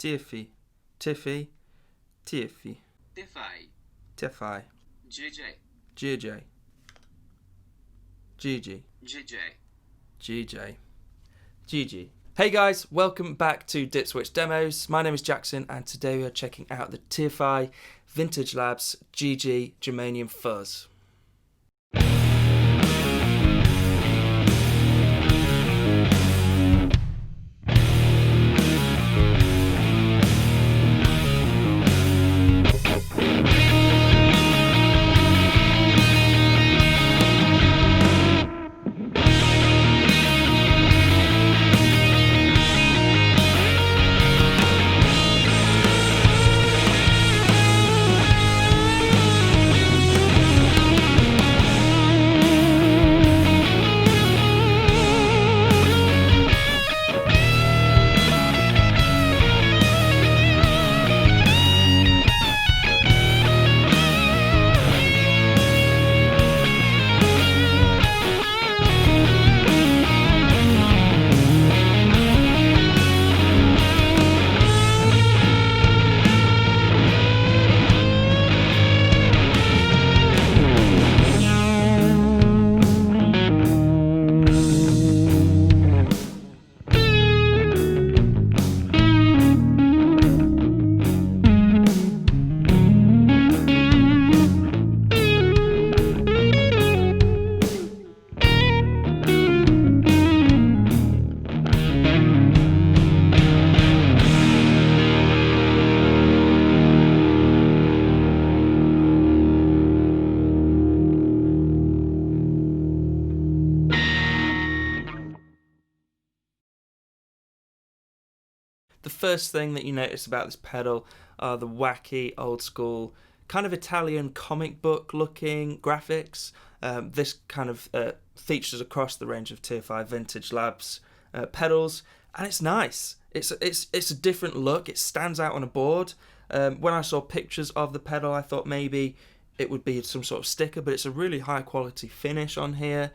TEFI, TEFI, TEFI, TEFI, TEFI, Gegé, Gegé, Gegé, Gegé, Gegé. Hey guys, welcome back to Dip Switch Demos. My name is Jackson and today we are checking out the TEFI Vintage Labs Gegé Germanium Fuzz. The first thing that you notice about this pedal are the wacky, old school, kind of Italian comic book looking graphics. This kind of features across the range of TEFI Vintage Labs pedals, and it's nice. It's a different look. It stands out on a board. When I saw pictures of the pedal, I thought maybe it would be some sort of sticker, but it's a really high quality finish on here.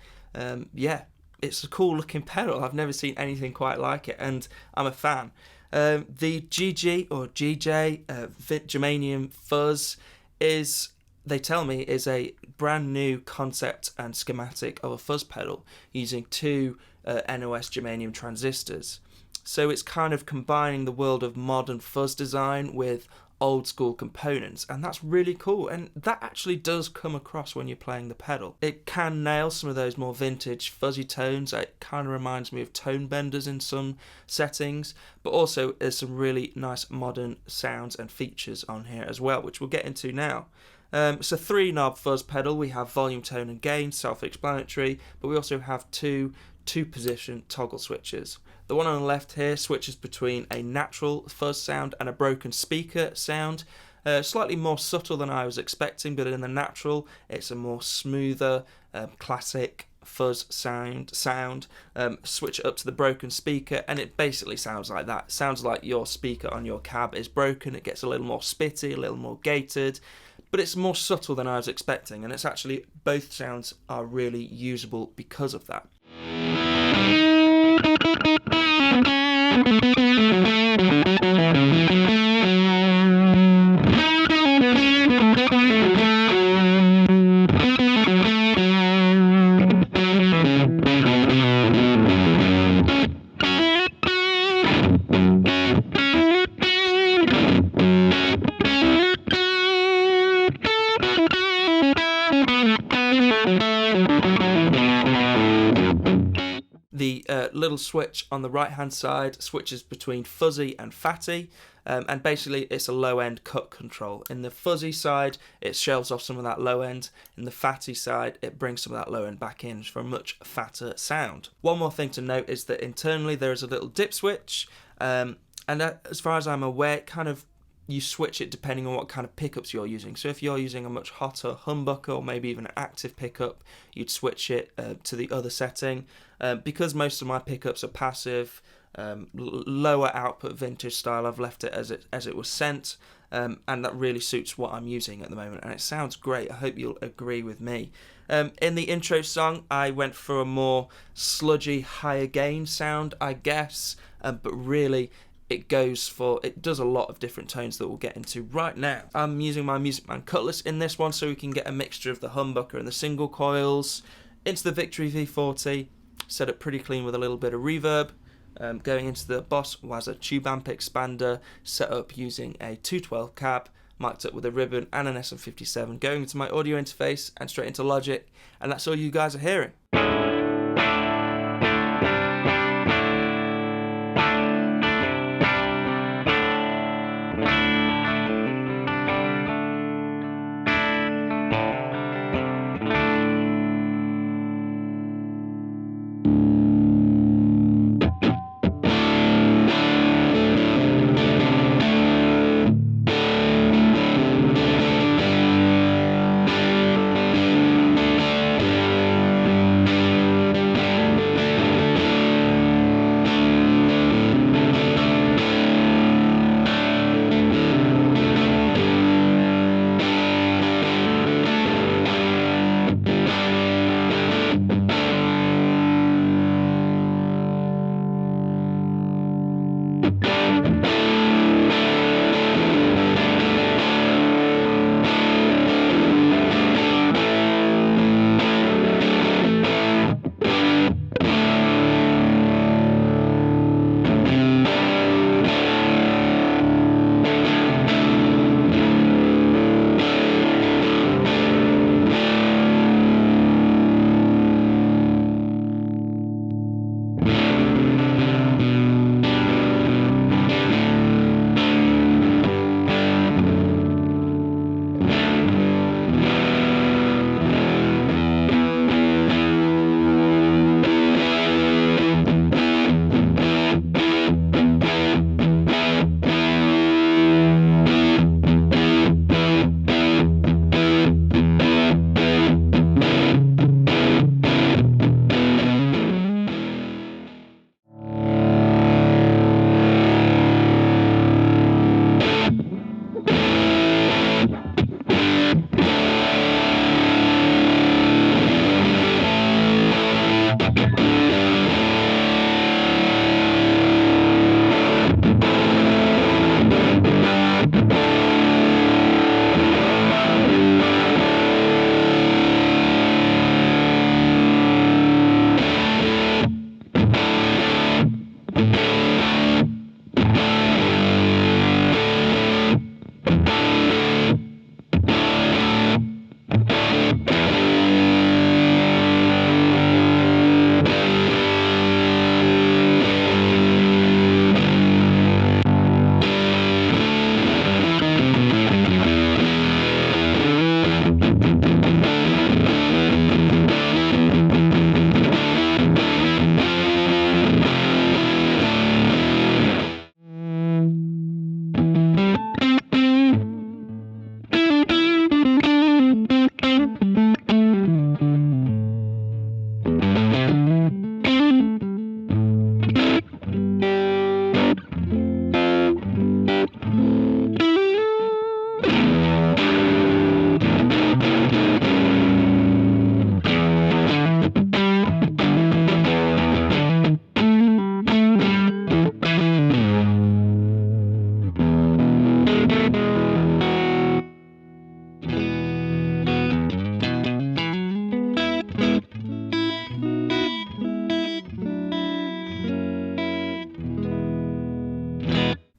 Yeah, it's a cool looking pedal. I've never seen anything quite like it, and I'm a fan. The Gegé or Gegé Germanium Fuzz is, they tell me, is a brand new concept and schematic of a fuzz pedal using two NOS germanium transistors. So it's kind of combining the world of modern fuzz design with old school components, and that's really cool, and that actually does come across when you're playing the pedal. It can nail some of those more vintage fuzzy tones. It kind of reminds me of tone benders in some settings, but also there's some really nice modern sounds and features on here as well, which we'll get into now. It's a 3-knob fuzz pedal. We have volume, tone and gain, self-explanatory, but we also have two position toggle switches. The one on the left here switches between a natural fuzz sound and a broken speaker sound. Slightly more subtle than I was expecting, but in the natural it's a more smoother, classic fuzz sound. Switch it up to the broken speaker and it basically sounds like that. It sounds like your speaker on your cab is broken. It gets a little more spitty, a little more gated, but it's more subtle than I was expecting, and it's actually, both sounds are really usable because of that. The little switch on the right hand side switches between fuzzy and fatty, and basically it's a low end cut control. In the fuzzy side it shelves off some of that low end, in the fatty side it brings some of that low end back in for a much fatter sound. One more thing to note is that internally there is a little dip switch, and as far as I'm aware, kind of you switch it depending on what kind of pickups you're using. So if you're using a much hotter humbucker or maybe even an active pickup, you'd switch it to the other setting. Because most of my pickups are passive, lower output vintage style, I've left it as it was sent, and that really suits what I'm using at the moment, and it sounds great. I hope you'll agree with me. In the intro song, I went for a more sludgy, higher gain sound, I guess, but really it does a lot of different tones that we'll get into right now. I'm using my Music Man Cutlass in this one so we can get a mixture of the humbucker and the single coils into the Victory V40, set up pretty clean with a little bit of reverb. Going into the Boss Waza tube amp expander, set up using a 212 cab, mic'd up with a ribbon and an SM57, going into my audio interface and straight into Logic, and that's all you guys are hearing.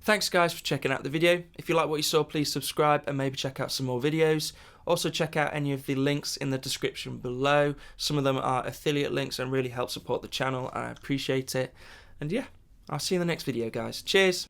Thanks guys for checking out the video. If you like what you saw, please subscribe and maybe check out some more videos. Also check out any of the links in the description below. Some of them are affiliate links and really help support the channel, and I appreciate it. And yeah, I'll see you in the next video guys. Cheers!